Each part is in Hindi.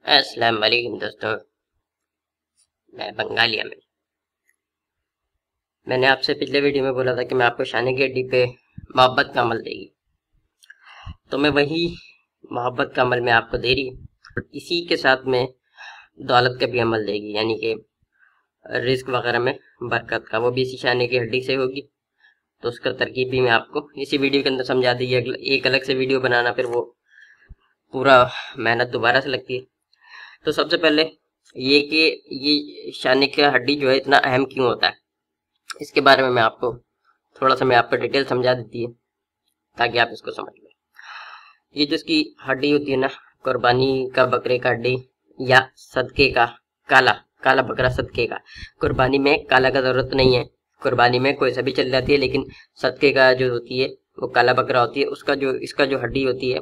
अस्सलाम वालेकुम दोस्तों। मैं बंगालिया में मैंने आपसे पिछले वीडियो में बोला था कि मैं आपको शाने की हड्डी पे मोहब्बत का अमल देगी, तो मैं वही मोहब्बत का अमल मैं आपको दे रही हूँ। इसी के साथ में दौलत का भी अमल देगी, यानी कि रिस्क वगैरह में बरकत का, वो भी इसी शाने की हड्डी से होगी। तो उसका तरकीब भी मैं आपको इसी वीडियो के अंदर समझा देगी। एक अलग से वीडियो बनाना फिर वो पूरा मेहनत दोबारा से लगती है। तो सबसे पहले ये कि ये शाने की हड्डी जो है इतना अहम क्यों होता है, इसके बारे में मैं आपको थोड़ा सा मैं आपको डिटेल समझा देती है ताकि आप इसको समझ लें। ये जो इसकी हड्डी होती है ना, कुर्बानी का बकरे का हड्डी या सदके का काला काला बकरा सदके का। कुर्बानी में काला का जरूरत नहीं है, कुर्बानी में कोई सा भी चल जाती है, लेकिन सदके का जो होती है वो काला बकरा होती है। उसका जो इसका जो हड्डी होती है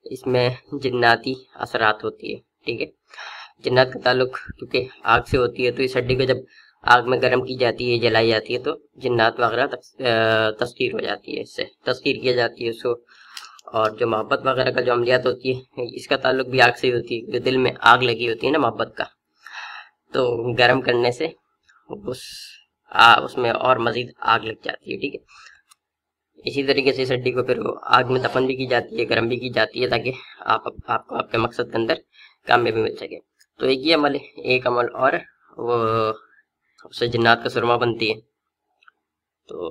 इसमें जिन्नाती असरात होती है। ठीक है, जिन्नात का ताल्लुक क्योंकि आग से होती है, तो इस हड्डी को जब आग में गर्म की जाती है, जलाई जाती है, तो जिन्नात वगैरह तस्कीर हो जाती है, इससे तस्कीर की जाती है उसको। और जो मोहब्बत वगैरह का जो अमलियात होती है इसका ताल्लुक भी आग से ही होती है, जो दिल में आग लगी होती है ना मोहब्बत का, तो गर्म करने से उसमें और मजीद आग लग जाती है। ठीक है, इसी तरीके से इस हड्डी को फिर वो आग में दफन भी की जाती है, गर्म भी की जाती है, ताकि आपको आपके मकसद के अंदर कामयाबी मिल सके। तो एक ये अमल है, एक अमल और वो उससे जिन्नात का सुरमा बनती है, तो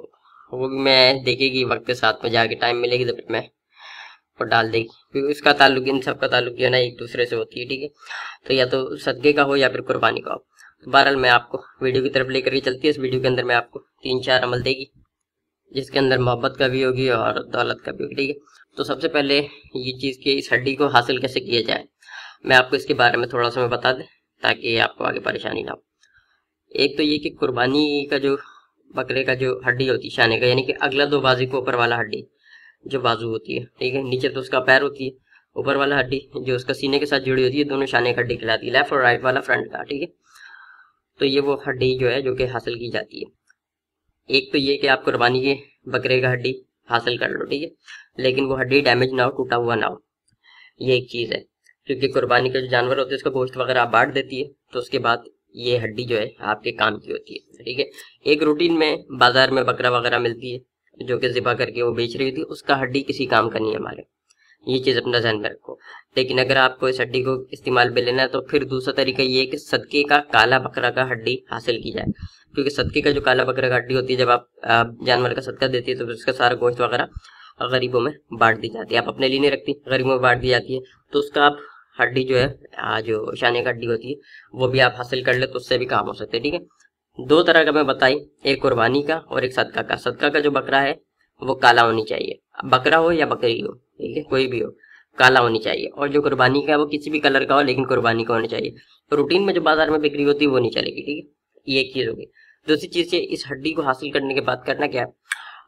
वो भी मैं देखेगी वक्त के साथ में, जाके टाइम मिलेगी तो फिर मैं वो डाल देगी, क्योंकि इसका ताल्लुक इन सब का ताल्लुक जो है ना एक दूसरे से होती है। ठीक है, तो या तो सदके का हो या फिर कुर्बानी का हो। तो बहरहाल मैं आपको वीडियो की तरफ लेकर के चलती है। इस वीडियो के अंदर मैं आपको 3-4 अमल देगी, जिसके अंदर मोहब्बत का भी होगी और दौलत का भी होगी। ठीक है, तो सबसे पहले ये चीज़ की इस हड्डी को हासिल कैसे किया जाए, मैं आपको इसके बारे में थोड़ा सा मैं बता दें ताकि आपको आगे परेशानी ना हो। एक तो ये कि कुर्बानी का जो बकरे का जो हड्डी होती है शाने का, यानी कि अगला 2 बाजू को ऊपर वाला हड्डी जो बाजू होती है, ठीक है, नीचे तो उसका पैर होती है, ऊपर वाला हड्डी जो उसका सीने के साथ जुड़ी होती है, दोनों शाने की हड्डी कहलाती है, लेफ्ट और राइट वाला फ्रंट का। ठीक है, तो ये वो हड्डी जो है जो कि हासिल की जाती है। एक तो ये कि आप कुर्बानी के बकरे का हड्डी हासिल कर लो, ठीक है, लेकिन वो हड्डी डैमेज ना हो, टूटा हुआ ना हो, ये एक चीज़ है। क्योंकि कुर्बानी के जो जानवर होते हैं उसका गोश्त वगैरह आप बांट देती है, तो उसके बाद ये हड्डी जो है आपके काम की होती है। ठीक है, एक रूटीन में बाजार में बकरा वगैरह मिलती है जो कि ज़िबा करके वो बेच रही होती है, उसका हड्डी किसी काम का नहीं है हमारे, ये चीज़ अपना ध्यान में रखो। लेकिन अगर आपको इस हड्डी को इस्तेमाल में लेना है तो फिर दूसरा तरीका ये है कि सदके का काला बकरा का हड्डी हासिल की जाए। क्योंकि सदके का जो काला बकरा का हड्डी होती है, जब आप जानवर का सदका देती है तो उसका सारा गोश्त वगैरह गरीबों में बांट दी जाती है, आप अपने लिए नहीं रखती, गरीबों में बांट दी जाती है। तो उसका आप हड्डी जो है जो शाने का हड्डी होती है वो भी आप हासिल कर ले तो उससे भी काम हो सकते हैं। ठीक है, 2 तरह का मैं बताई, एक कुर्बानी का और एक सदका का। सदका का जो बकरा है वो काला होनी चाहिए, बकरा हो या बकरी हो, ठीक है, कोई भी हो, काला होनी चाहिए। और जो कुर्बानी का है वो किसी भी कलर का हो, लेकिन कुर्बानी का होना चाहिए। तो रूटीन में जो बाजार में बिक्री होती है वो नहीं चलेगी। ठीक है, ये एक चीज़ होगी। दूसरी चीज़, इस हड्डी को हासिल करने के बाद करना क्या है,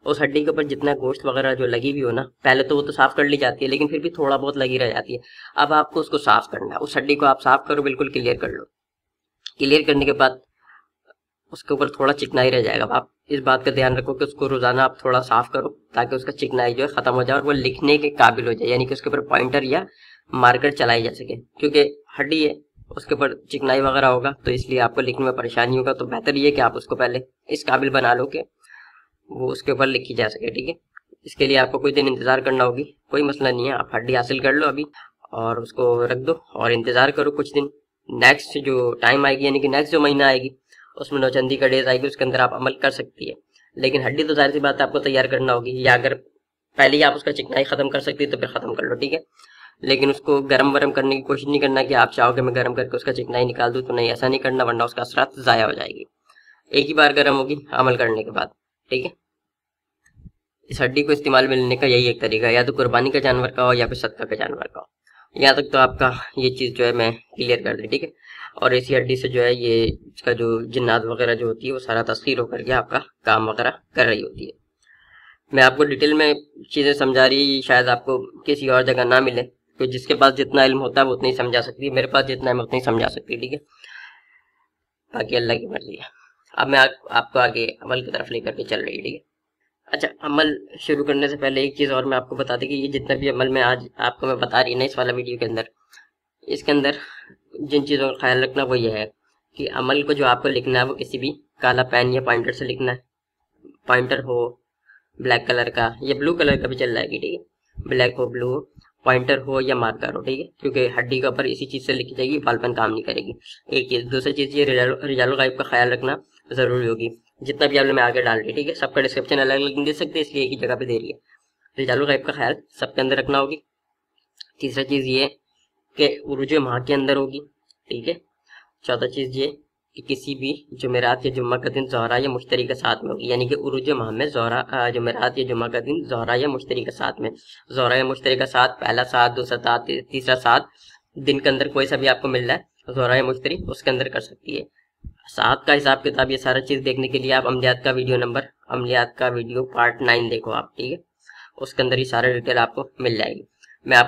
उस हड्डी के ऊपर जितना गोश्त वगैरह जो लगी हुई हो ना, पहले तो वो तो साफ कर ली जाती है, लेकिन फिर भी थोड़ा बहुत लगी रह जाती है। अब आपको उसको साफ करना है, उस हड्डी को आप साफ करो, बिल्कुल क्लियर कर लो। क्लियर करने के बाद उसके ऊपर थोड़ा चिकनाई रह जाएगा। आप इस बात का ध्यान रखो कि उसको रोजाना आप थोड़ा साफ करो ताकि उसका चिकनाई जो है खत्म हो जाए और वो लिखने के काबिल हो जाए, यानी कि उसके ऊपर पॉइंटर या मार्कर चलाई जा सके। क्योंकि हड्डी है उसके ऊपर चिकनाई वगैरह होगा तो इसलिए आपको लिखने में परेशानी होगा। तो बेहतर ये कि आप उसको पहले इस काबिल बना लो कि वो उसके ऊपर लिखी जा सके। ठीक है, इसके लिए आपको कुछ दिन इंतजार करना होगी, कोई मसला नहीं है। आप हड्डी हासिल कर लो अभी और उसको रख दो और इंतजार करो कुछ दिन। नेक्स्ट जो टाइम आएगी, यानी कि नेक्स्ट जो महीना आएगी, उसमें नौचंदी का डेज आएगी, उसके अंदर आप अमल कर सकती है। लेकिन हड्डी तो जाहिर सी बात है आपको तैयार करना होगी, या अगर पहले ही आप उसका चिकनाई खत्म कर सकती है तो फिर खत्म कर लो। ठीक है, लेकिन उसको गर्म वरम करने की कोशिश नहीं करना कि आप चाहो कि मैं गर्म करके उसका चिकनाई निकाल दूं, तो नहीं, ऐसा नहीं करना, वरना उसका असरात ज़ाया हो जाएगी। एक ही बार गर्म होगी अमल करने के बाद। ठीक है, इस हड्डी को इस्तेमाल में लेने का यही एक तरीका है, या तो कुर्बानी का जानवर का हो या फिर सदका का जानवर का हो। यहाँ तक तो आपका ये चीज़ जो है मैं क्लियर कर दी। ठीक है, और इसी हड्डी से जो है ये इसका जो जिन्नात वगैरह जो होती है वो सारा तस्खीर होकर के आपका काम वगैरह कर रही होती है। मैं आपको डिटेल में चीज़ें समझा रही, शायद आपको किसी और जगह ना मिले, तो जिसके पास जितना इल्म होता है वो उतना ही समझा सकती है, मेरे पास जितना है मैं उतना ही समझा सकती है। ठीक है, बाकी अल्लाह की मर्जी है। अब मैं आपको आगे अमल की तरफ लेकर के चल रही है। ठीक है, अच्छा, अमल शुरू करने से पहले एक चीज़ और मैं आपको बता दें कि ये जितना भी अमल मैं आज आपको मैं बता रही है ना इस वाला वीडियो के अंदर, इसके अंदर जिन चीज़ों का ख्याल रखना वो ये है कि अमल को जो आपको लिखना है वो किसी भी काला पेन या पॉइंटर से लिखना है। पॉइंटर हो ब्लैक कलर का या ब्लू कलर का भी चल जाएगी, ठीक है, ब्लैक हो ब्लू हो, पॉइंटर हो या मार्कर हो, ठीक है, क्योंकि हड्डी के ऊपर इसी चीज़ से लिखी जाएगी, बॉल पेन काम नहीं करेगी। एक चीज़। दूसरी चीज़ ये रिजालो गाइब का ख्याल रखना ज़रूरी होगी। जितना भी आपने मैं आगे डाल रही, ठीक है, सबका डिस्क्रिप्शन अलग अलग दे सकते हैं, इसलिए एक ही जगह पे दे रही है। रिजालो गाइब का ख्याल सबके अंदर रखना होगी। तीसरा चीज़ ये कि उरूज माह के अंदर होगी, ठीक है। चौथा चीज़ ये कि किसी भी जुमेरात या जुम्मा का दिन ज़ोहरा या मुश्तरी के साथ में होगी, यानी कि उरूज माह में जुमेरात या जुम्मा का दिन ज़ोहरा या मुश्तरी के साथ में। ज़ोहरा या मुश्तरी का साथ, पहला साथ, दूसरा साथ, तीसरा साथ, दिन के अंदर कोई सा भी आपको मिल रहा है ज़ोहरा या मुश्तरी, उसके अंदर कर सकती है। साथ का हिसाब किताब ये सारा चीज़ देखने के लिए आप अमलियात का वीडियो पार्ट 9 देखो आप, ठीक है, उसके अंदर ये सारा डिटेल आपको मिल जाएगी। मैं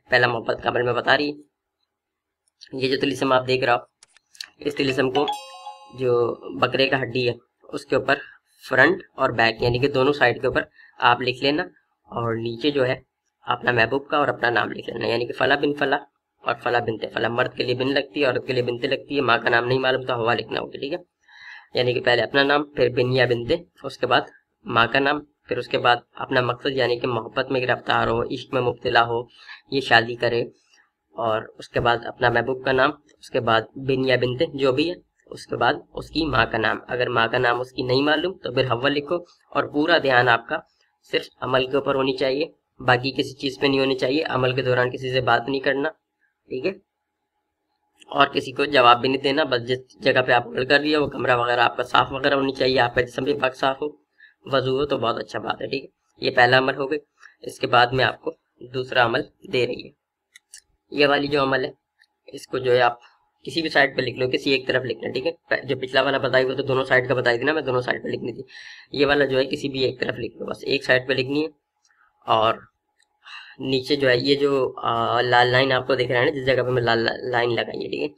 पहला मोहब्बत का अमल में बता रही है। ये जो तिलिस्म आप देख रहा हो, इस तिलिस्म को जो बकरे का हड्डी है उसके ऊपर फ्रंट और बैक यानी कि दोनों साइड के ऊपर आप लिख लेना, और नीचे जो है अपना महबूब का और अपना नाम लिख लेना, यानी कि फला बिन फला और फला बिनते फला। मर्द के लिए बिन लगती है, औरत के लिए बिनते लगती है। माँ का नाम नहीं मालूम तो हवा लिखना होगा, ठीक है, यानी कि पहले अपना नाम, फिर बिन या बिनते, उसके बाद माँ का नाम, फिर उसके बाद अपना मकसद यानी कि मोहब्बत में गिरफ्तार हो, इश्क में मुब्तला हो, ये शादी करे, और उसके बाद अपना महबूब का नाम, उसके बाद बिन या बिनते जो भी है, उसके बाद उसकी माँ का नाम। अगर माँ का नाम उसकी नहीं मालूम तो फिर हव्वा लिखो, और पूरा ध्यान आपका सिर्फ अमल के ऊपर होनी चाहिए, बाकी किसी चीज़ पे नहीं होनी चाहिए। अमल के दौरान किसी से बात नहीं करना, ठीक है, और किसी को जवाब भी नहीं देना। बस जिस जगह पे आप अमल कर रही है वो कमरा वगैरह आपका साफ वगैरह होनी चाहिए, आपका जिस्म भी पाक साफ हो, वजू हो तो बहुत अच्छा बात है, ठीक है। ये पहला अमल हो गया। इसके बाद में आपको दूसरा अमल दे रही है। ये वाली जो अमल है इसको जो है आप किसी भी साइड पे लिख लो, किसी एक तरफ लिखना, ठीक है। जो पिछला वाला बताई वो तो दोनों साइड का बताई थी ना, मैं दोनों साइड पे लिखनी थी। ये वाला जो है किसी भी एक तरफ लिख लो, बस एक साइड पे लिखनी है। और नीचे जो है ये जो लाल लाइन आपको दिख रहा है ना, जिस जगह पे मैं लाल लाइन लगाई है, ठीक है,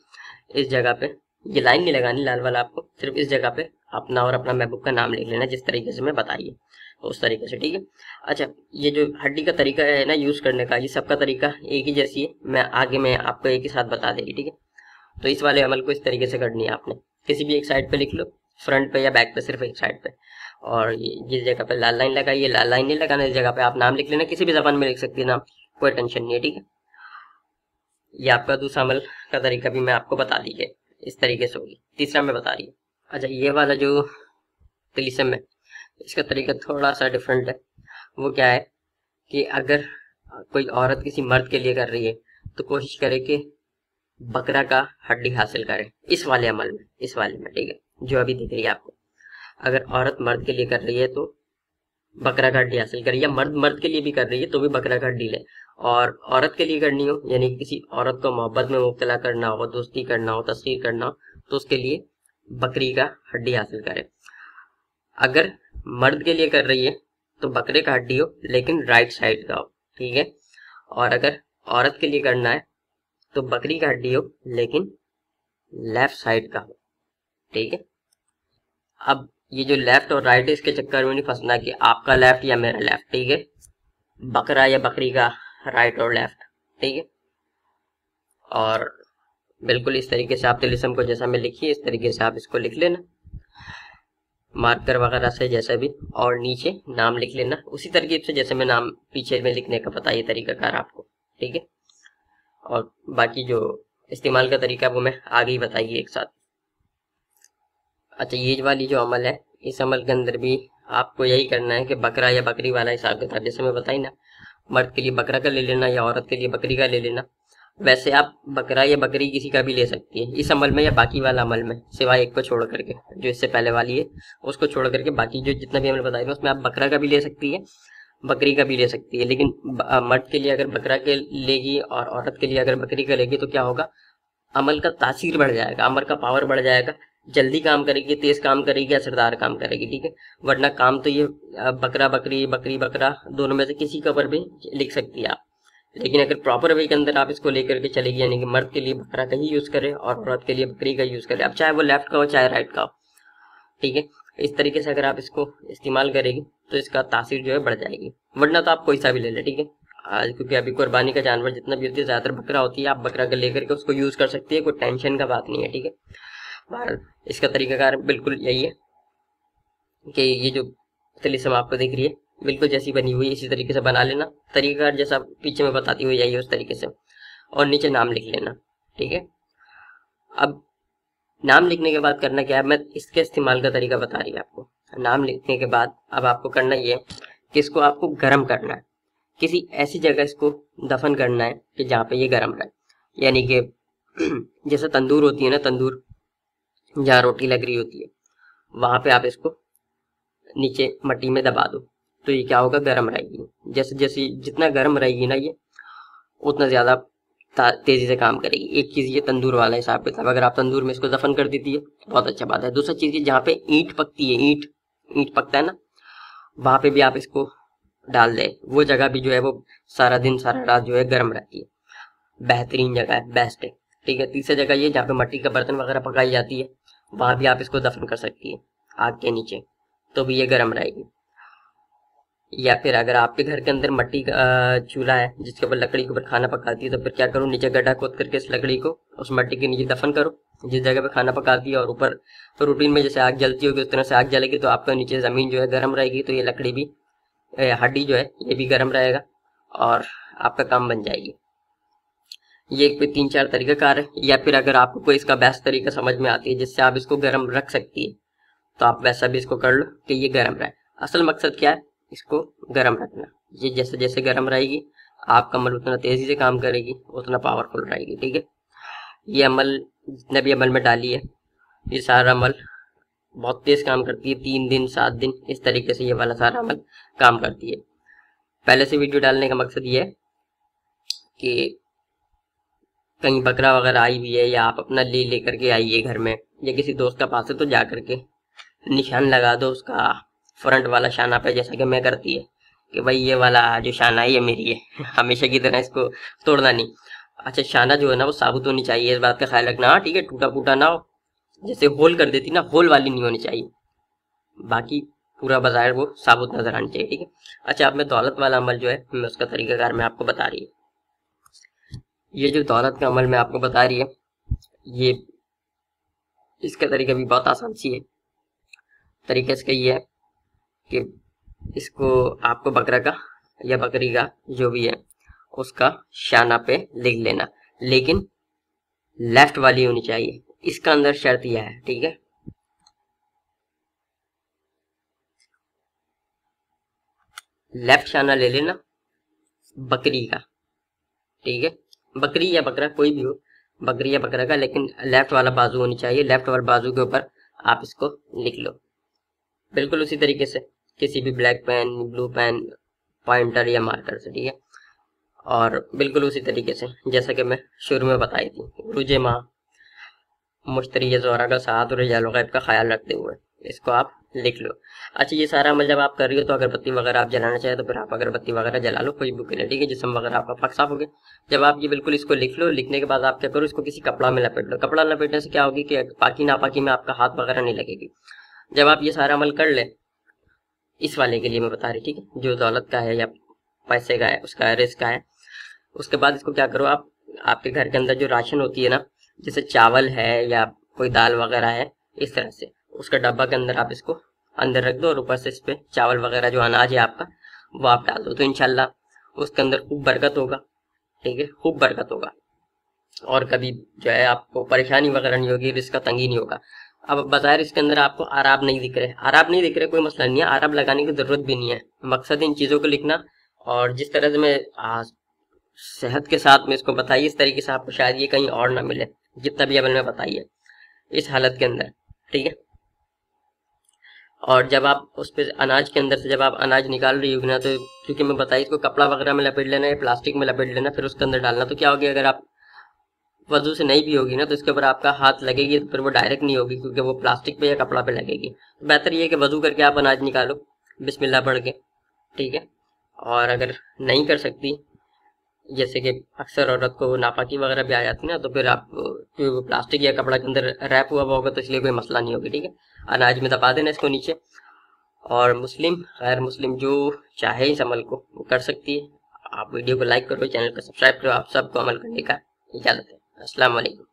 इस जगह पे ये लाइन नहीं लगानी लाल वाला, आपको सिर्फ इस जगह पे अपना और अपना महबूब का नाम लिख लेना, जिस तरीके से मैं बताइए उस तरीके से, ठीक है। अच्छा, ये जो हड्डी का तरीका है ना यूज़ करने का, ये सबका तरीका एक ही जैसी है, मैं आपको एक ही साथ बता देगी, ठीक है। तो इस वाले अमल को इस तरीके से करनी है आपने, किसी भी एक साइड पे लिख लो, फ्रंट पे या बैक पे, सिर्फ एक साइड पे। और जिस जगह पे लाल लाइन लगाई है, लाल लाइन नहीं लगाना, इस जगह पे आप नाम लिख लेना, किसी भी जबान में लिख सकती है नाम, कोई टेंशन नहीं है, ठीक है। ये आपका दूसरा अमल का तरीका भी मैं आपको बता दीजिए, इस तरीके से होगी। तीसरा मैं बता रही हूँ। अच्छा, ये वाला जो तिलिस्म है इसका तरीका थोड़ा सा डिफरेंट है। वो क्या है कि अगर कोई औरत किसी मर्द के लिए कर रही है तो कोशिश करे कि बकरा का हड्डी हासिल करे, इस वाले अमल में, इस वाले में, ठीक है, जो अभी दिख रही है आपको। अगर औरत मर्द के लिए कर रही है तो बकरा का हड्डी हासिल करे, या मर्द मर्द के लिए भी कर रही है तो भी बकरा का हड्डी ले। और औरत के लिए करनी हो, यानी किसी औरत को मोहब्बत में मुब्तला करना हो, दोस्ती करना हो, तस्वीर करना हो, तो उसके लिए बकरी का हड्डी हासिल करे। अगर मर्द के लिए कर रही है तो बकरे का हड्डी हो लेकिन राइट साइड का हो, ठीक है। और अगर औरत के लिए करना है तो बकरी का हड्डी हो लेकिन लेफ्ट साइड का हो, ठीक है। अब ये जो लेफ्ट और राइट है इसके चक्कर में नहीं फंसना कि आपका लेफ्ट या मेरा लेफ्ट, ठीक है, बकरा या बकरी का राइट और लेफ्ट, ठीक है। और बिल्कुल इस तरीके से आप तिलिस्म को जैसा मैं लिखी है इस तरीके से आप इसको लिख लेना, मार्कर वगैरह से जैसे भी, और नीचे नाम लिख लेना उसी तरकीब से जैसे मैं नाम पीछे में लिखने का बताइए तरीकाकार आपको, ठीक है। और बाकी जो इस्तेमाल का तरीका वो मैं आगे ही बताइए एक साथ। अच्छा, ये वाली जो अमल है इस अमल के अंदर भी आपको यही करना है कि बकरा या बकरी वाला हिसाब किताब, जैसे मैं बताई ना, मर्द के लिए बकरा का ले लेना या औरत के लिए बकरी का ले लेना। वैसे आप बकरा या बकरी किसी का भी ले सकती है इस अमल में या बाकी वाला अमल में, सिवाय एक को छोड़ करके, जो इससे पहले वाली है उसको छोड़ करके बाकी जो जितना भी अमल बताए थे उसमें आप बकरा का भी ले सकती है, बकरी का भी ले सकती है। लेकिन मर्द के लिए अगर बकरा के लेगी और औरत के लिए अगर बकरी का लेगी तो क्या होगा, अमल का तासीर बढ़ जाएगा, अमल का पावर बढ़ जाएगा, जल्दी काम करेगी, तेज काम करेगी, असरदार काम करेगी, ठीक है। वरना काम तो ये बकरा बकरी, बकरी बकरा दोनों में से किसी के ऊपर भी लिख सकती है आप। लेकिन अगर प्रॉपर वे के अंदर आप इसको लेकर के चलेगी, यानी कि मर्द के लिए बकरा का ही यूज करे और औरत के लिए बकरी का यूज करे, अब चाहे वो लेफ्ट का हो चाहे राइट का हो, ठीक है। इस तरीके से अगर आप इसको इस्तेमाल करेगी तो इसका तासीर जो है बढ़ जाएगी, वरना तो आप कोई सा भी ले लें, ठीक है। आज क्योंकि अभी कुर्बानी का जानवर जितना भी होती है ज़्यादातर बकरा होती है, आप बकरा का लेकर के उसको यूज़ कर सकती है, कोई टेंशन का बात नहीं है, ठीक है। बहरहाल इसका तरीकाकार बिल्कुल यही है कि ये जो तिलिस्म आपको दिख रही है बिल्कुल जैसी बनी हुई है इसी तरीके से बना लेना, तरीकाकार जैसा पीछे में बताती हुई यही है उस तरीके से, और नीचे नाम लिख लेना, ठीक है। अब नाम लिखने के बाद करना क्या है, मैं इसके इस्तेमाल का तरीका बता रही है आपको। नाम लिखने के बाद अब आपको करना ये है कि इसको आपको गर्म करना है, किसी ऐसी जगह इसको दफन करना है कि जहाँ पे ये गर्म रहे, यानी कि जैसे तंदूर होती है ना, तंदूर जहाँ रोटी लग रही होती है वहां पे आप इसको नीचे मट्टी में दबा दो, तो ये क्या होगा, गर्म रहेगी। जैसे जैसे जितना गर्म रहेगी ना ये उतना ज्यादा तेजी से काम करेगी। एक चीज ये तंदूर वाला हिसाब किताब, अगर आप तंदूर में इसको दफन कर देती है तो बहुत अच्छा बात है। दूसरा चीज ये जहाँ पे ईंट पकती है, ईंट पकता है ना, वहां पे भी आप इसको डाल दे, वो जगह भी जो है वो सारा दिन सारा रात जो है गर्म रहती है, बेहतरीन जगह है, बेस्ट है, ठीक है। तीसरी जगह ये जहाँ पे मट्टी का बर्तन वगैरह पकाई जाती है वहां भी आप इसको दफन कर सकती है आग के नीचे, तो भी ये गर्म रहेगी। या फिर अगर आपके घर के अंदर मट्टी का चूल्हा है जिसके ऊपर लकड़ी के ऊपर खाना पकाती है, तो फिर क्या करो, नीचे गड्ढा खोद करके इस लकड़ी को उस मट्टी के नीचे दफन करो जिस जगह पे खाना पकाती है, और ऊपर तो रूटीन में जैसे आग जलती होगी उस तरह से आग जलेगी, तो आपका नीचे जमीन जो है गर्म रहेगी, तो ये लकड़ी भी हड्डी जो है ये भी गर्म रहेगा और आपका काम बन जाएगी। ये एक पे 3-4 तरीका कार है। या फिर अगर आपको कोई इसका बेस्ट तरीका समझ में आती है जिससे आप इसको गर्म रख सकती है तो आप वैसा भी इसको कर लो कि ये गर्म रहे। असल मकसद क्या है, इसको गर्म रखना। ये जैसे जैसे गर्म रहेगी आपका अमल उतना तेजी से काम करेगी, उतना पावरफुल रहेगी, ठीक है। ये अमल जितने भी अमल में डाली है ये सारा अमल बहुत तेज काम करती है, 3 दिन 7 दिन इस तरीके से ये वाला सारा अमल काम करती है। पहले से वीडियो डालने का मकसद ये है कि कहीं बकरा वगैरह आई हुई है या आप अपना लेकर के आइए घर में, या किसी दोस्त का पास है तो जा करके निशान लगा दो उसका फ्रंट वाला शाना पे, जैसा कि मैं करती है कि भाई ये वाला जो शाना है ये मेरी है हमेशा की तरह इसको तोड़ना नहीं। अच्छा, शाना जो है ना वो साबुत होनी चाहिए, इस बात का ख्याल रखना, हाँ ठीक है, टूटा फूटा ना हो, जैसे होल कर देती ना, होल वाली नहीं होनी चाहिए, बाकी पूरा बाजार वो साबुत नजर आनी चाहिए, ठीक है। अच्छा, अब मैं दौलत वाला अमल जो है मैं उसका तरीकाकार मैं आपको बता रही है। ये जो दौलत का अमल मैं आपको बता रही है ये इसका तरीका भी बहुत आसान सी है। तरीका इसका ये है कि इसको आपको बकरा का या बकरी का जो भी है उसका शाना पे लिख लेना, लेकिन लेफ्ट वाली होनी चाहिए, इसका अंदर शर्त यह है, ठीक है। लेफ्ट शाना ले लेना बकरी का, ठीक है, बकरी या बकरा कोई भी हो, बकरी या बकरा का, लेकिन लेफ्ट वाला बाजू होनी चाहिए। लेफ्ट वाला बाजू के ऊपर आप इसको लिख लो, बिल्कुल उसी तरीके से किसी भी black pen, blue pen, pointer या मार्कर से, ठीक है। और बिल्कुल उसी तरीके से जैसा कि मैं शुरू में बताई थी, रुजे माँ मुश्तरी ज़ोरा का साथ और रिजाल गैब का ख्याल रखते हुए इसको आप लिख लो। अच्छा, ये सारा अमल जब आप कर रही हो तो अगरबत्ती वगैरह आप जलाना चाहे तो फिर आप अगरबत्ती वगैरह जला लो, खुशबू के लिए, ठीक है, जिस्म वगैरह आपका पाक साफ हो गया। जब आप ये बिल्कुल इसको लिख लो, लिखने के बाद आप क्या करो, इसको किसी कपड़ा में लपेट लो। कपड़ा लपेटने से क्या होगी कि पाकी नापाकी में आपका हाथ वगैरह नहीं लगेगी। जब आप ये सारा अमल कर ले, इस वाले के लिए मैं बता रही, ठीक है, जो दौलत का है या पैसे का है, उसका रिस्क का है, उसके बाद इसको क्या करो, आप आपके घर के अंदर जो राशन होती है ना, जैसे चावल है या कोई दाल वगैरह है, इस तरह से उसका डब्बा के अंदर आप इसको अंदर रख दो और ऊपर से इस पे चावल वगैरह जो अनाज है आपका वो आप डाल दो, तो इंशाल्लाह उसके अंदर खूब बरकत होगा, ठीक है, खूब बरकत होगा और कभी जो है आपको परेशानी वगैरह नहीं होगी, रिस्क का तंगी नहीं होगा। अब बाजार इसके अंदर आपको आराब नहीं दिख रहे, आराब नहीं दिख रहे, कोई मसला नहीं है, आराब लगाने की जरूरत भी नहीं है, मकसद इन चीज़ों को लिखना। और जिस तरह से मैं सेहत के साथ में इसको बताइए, इस तरीके से आपको शायद ये कहीं और ना मिले, जितना भी अमल में बताइए इस हालत के अंदर, ठीक है। और जब आप उस पर अनाज के अंदर से जब आप अनाज निकाल रही होगी ना, तो क्योंकि मैं बताई इसको कपड़ा वगैरह में लपेट लेना या प्लास्टिक में लपेट लेना, फिर उसके अंदर डालना, तो क्या होगी, अगर आप वजू से नहीं भी होगी ना तो इसके ऊपर आपका हाथ लगेगी तो फिर वो डायरेक्ट नहीं होगी, क्योंकि वो प्लास्टिक पे या कपड़ा पे लगेगी। तो बेहतर ये है कि वजू करके आप अनाज निकालो बिस्मिल्लाह पढ़ के, ठीक है। और अगर नहीं कर सकती, जैसे कि अक्सर औरत को नापाकी वगैरह भी आ जाती है ना, तो फिर आप प्लास्टिक या कपड़ा के अंदर रैप हुआ होगा तो इसलिए कोई मसला नहीं होगी, ठीक है। अनाज में दबा देना इसको नीचे, और मुस्लिम गैर मुस्लिम जो चाहे इस अमल को वो कर सकती है। आप वीडियो को लाइक करो, चैनल को सब्सक्राइब करो। आप सबको अमल करने का इजाज़त है। अस्सलाम वालेकुम।